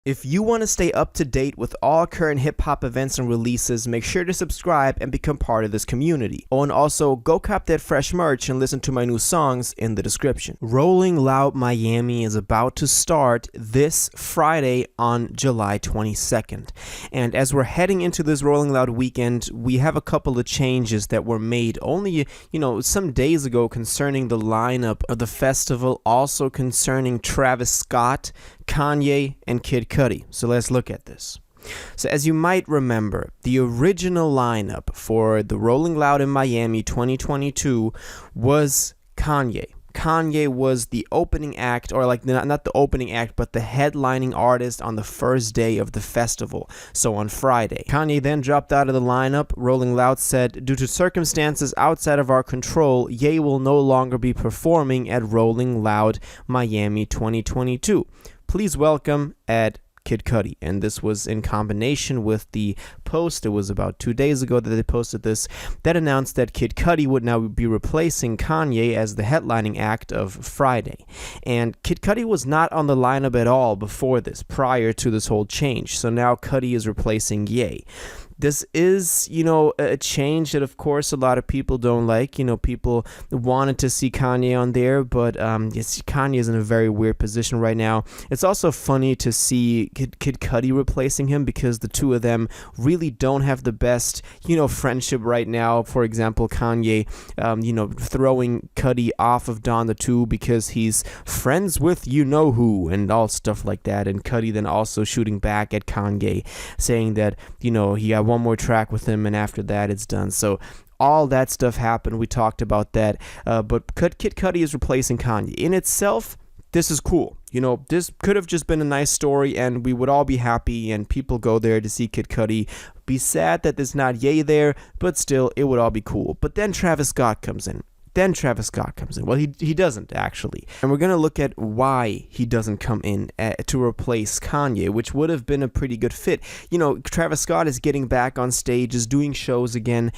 If you want to stay up to date with all current hip-hop events and releases, make sure to subscribe and become part of this community. Oh, and also, go cop that fresh merch and listen to my new songs in the description. Rolling Loud Miami is about to start this Friday on July 22nd. And as we're heading into this Rolling Loud weekend, we have a couple of changes that were made only, some days ago concerning the lineup of the festival, also concerning Travis Scott, Kanye, and Kid Cudi. So let's look at this. So as you might remember, the original lineup for the Rolling Loud in Miami 2022 was Kanye. Kanye was the opening act, or not the opening act, but the headlining artist on the first day of the festival, so on Friday. Kanye then dropped out of the lineup. Rolling Loud said, due to circumstances outside of our control, Ye will no longer be performing at Rolling Loud Miami 2022. Please welcome Kid Cudi. And this was in combination with the post, it was about 2 days ago that they posted this, that announced that Kid Cudi would now be replacing Kanye as the headlining act of Friday. And Kid Cudi was not on the lineup at all before this, prior to this whole change. So now Cudi is replacing Ye. This is, a change that, of course, a lot of people don't like. People wanted to see Kanye on there, but Kanye is in a very weird position right now. It's also funny to see Kid Cudi replacing him because the two of them really don't have the best, friendship right now. For example, Kanye, throwing Cudi off of Don the 2 because he's friends with you-know-who and all stuff like that. And Cudi then also shooting back at Kanye, saying that, he got one more track with him, and after that it's done. So all that stuff happened. We talked about that. But Kid Cudi is replacing Kanye. In itself, this is cool. This could have just been a nice story, and we would all be happy, and people go there to see Kid Cudi. Be sad that there's not Ye there, but still, it would all be cool. But then Travis Scott comes in. Well, he doesn't, actually. And we're going to look at why he doesn't come in to replace Kanye, which would have been a pretty good fit. Travis Scott is getting back on stage, is doing shows again.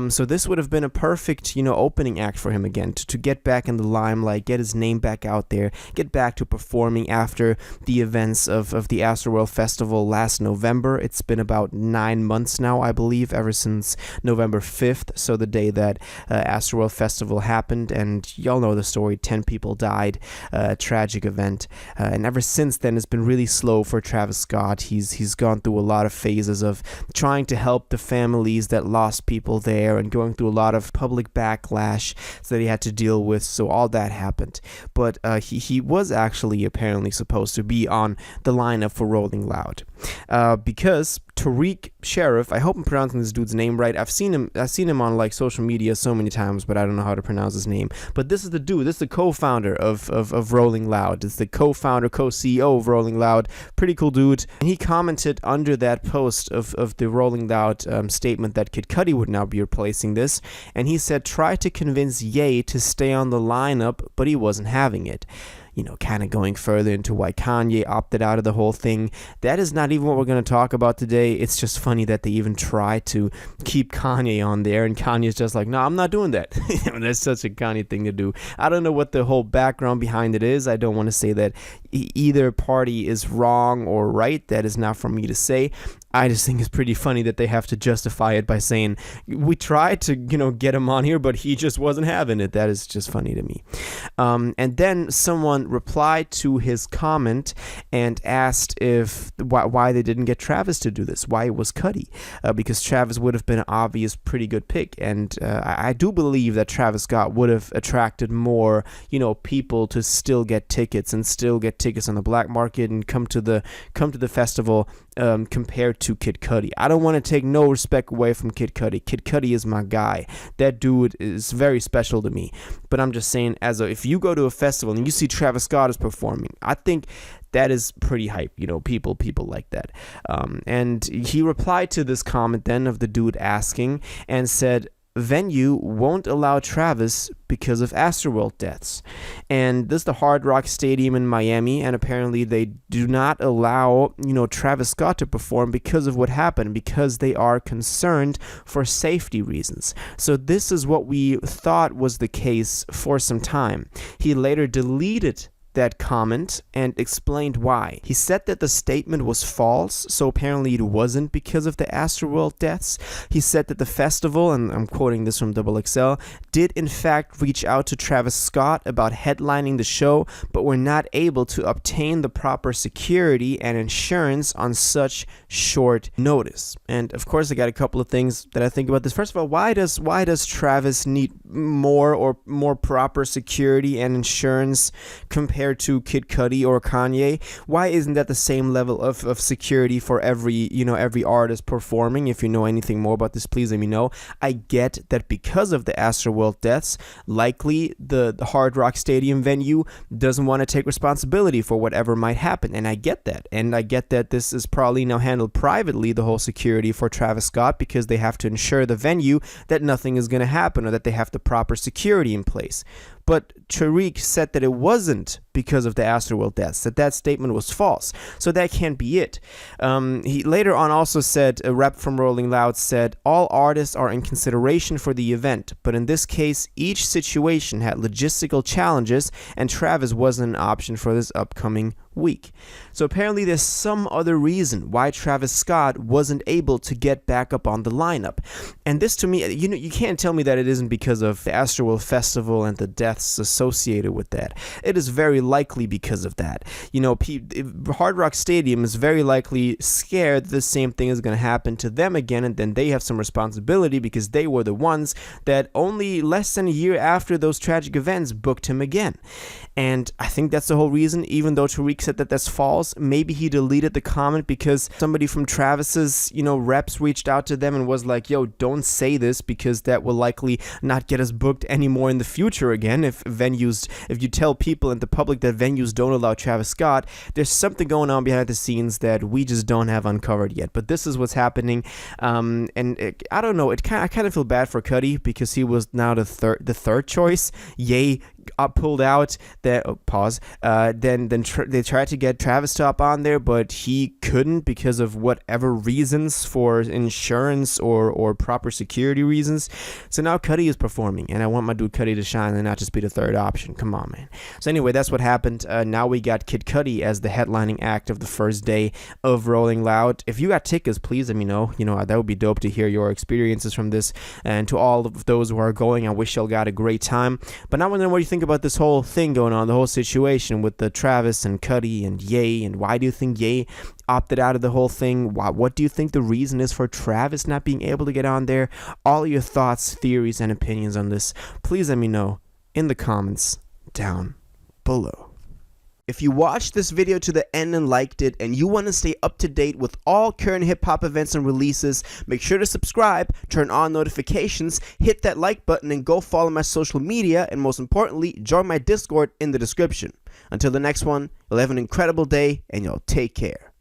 So this would have been a perfect, opening act for him again, to get back in the limelight, get his name back out there, get back to performing after the events of the Astroworld Festival last November. It's been about 9 months now, I believe, ever since November 5th, so the day that Astroworld Festival happened, and y'all know the story. 10 people died, a tragic event, and ever since then it's been really slow for Travis Scott. He's gone through a lot of phases of trying to help the families that lost people there, and going through a lot of public backlash that he had to deal with. So all that happened, but he was actually apparently supposed to be on the lineup for Rolling Loud, because Tariq Sheriff, I hope I'm pronouncing this dude's name right. I've seen him on social media so many times, but I don't know how to pronounce his name. But this is the dude. This is the co-founder of Rolling Loud. It's the co-founder, co-CEO of Rolling Loud. Pretty cool dude. And he commented under that post of the Rolling Loud statement that Kid Cudi would now be replacing this, and he said, try to convince Ye to stay on the lineup, but he wasn't having it. Kind of going further into why Kanye opted out of the whole thing. That is not even what we're going to talk about today. It's just funny that they even try to keep Kanye on there, and Kanye's just like, no, I'm not doing that. That's such a Kanye thing to do. I don't know what the whole background behind it is. I don't want to say that either party is wrong or right. That is not for me to say. I just think it's pretty funny that they have to justify it by saying, we tried to, get him on here, but he just wasn't having it. That is just funny to me. And then someone replied to his comment and asked why they didn't get Travis to do this, why it was Cudi, because Travis would have been an obvious pretty good pick. And I do believe that Travis Scott would have attracted more, people to still get tickets on the black market and come to the festival compared to Kid Cudi. I don't want to take no respect away from Kid Cudi. Kid Cudi is my guy. That dude is very special to me. But I'm just saying, if you go to a festival and you see Travis Scott is performing, I think that is pretty hype. People like that. And he replied to this comment then of the dude asking and said, venue won't allow Travis because of Astroworld deaths. And this is the Hard Rock Stadium in Miami, and apparently they do not allow, Travis Scott to perform because of what happened, because they are concerned for safety reasons. So this is what we thought was the case for some time. He later deleted that comment and explained why. He said that the statement was false, so apparently it wasn't because of the Astroworld deaths. He said that the festival, and I'm quoting this from XXL, did in fact reach out to Travis Scott about headlining the show, but were not able to obtain the proper security and insurance on such short notice. And of course, I got a couple of things that I think about this. First of all, why does Travis need more proper security and insurance compared to Kid Cudi or Kanye? Why isn't that the same level of security for every artist performing? If you know anything more about this, please let me know. I get that because of the Astroworld deaths, likely the Hard Rock Stadium venue doesn't want to take responsibility for whatever might happen, and I get that. And I get that this is probably now handled privately, the whole security for Travis Scott, because they have to ensure the venue that nothing is going to happen or that they have the proper security in place. But Tariq said that it wasn't because of the Astroworld deaths, that statement was false. So that can't be it. He later on also said, a rep from Rolling Loud said, all artists are in consideration for the event, but in this case, each situation had logistical challenges, and Travis wasn't an option for this upcoming week. So apparently there's some other reason why Travis Scott wasn't able to get back up on the lineup. And this, to me, you can't tell me that it isn't because of the Astroworld Festival and the deaths associated with that. It is very likely because of that. Hard Rock Stadium is very likely scared the same thing is going to happen to them again, and then they have some responsibility because they were the ones that only less than a year after those tragic events booked him again. And I think that's the whole reason, even though Tariq said that that's false. Maybe he deleted the comment because somebody from Travis's, reps reached out to them and was like, yo, don't say this because that will likely not get us booked anymore in the future again. If you tell people in the public that venues don't allow Travis Scott, there's something going on behind the scenes that we just don't have uncovered yet. But this is what's happening. I don't know. I kind of feel bad for Cudi because he was now the third choice. Ye pulled out. Then they tried to get Travis to hop on there, but he couldn't because of whatever reasons, for insurance or proper security reasons. So now Cudi is performing, and I want my dude Cudi to shine and not just be the third option. Come on, man. So anyway, that's what happened. Now we got Kid Cudi as the headlining act of the first day of Rolling Loud. If you got tickets, please let me know. That would be dope to hear your experiences from this. And to all of those who are going, I wish y'all got a great time. But now I want to know what you think about this whole thing going on, the whole situation with the Travis and Cudi and Ye, and why do you think Ye opted out of the whole thing? What do you think the reason is for Travis not being able to get on there? All your thoughts, theories, and opinions on this, please let me know in the comments down below. If you watched this video to the end and liked it, and you want to stay up to date with all current hip-hop events and releases, make sure to subscribe, turn on notifications, hit that like button, and go follow my social media, and most importantly, join my Discord in the description. Until the next one, you'll have an incredible day, and y'all take care.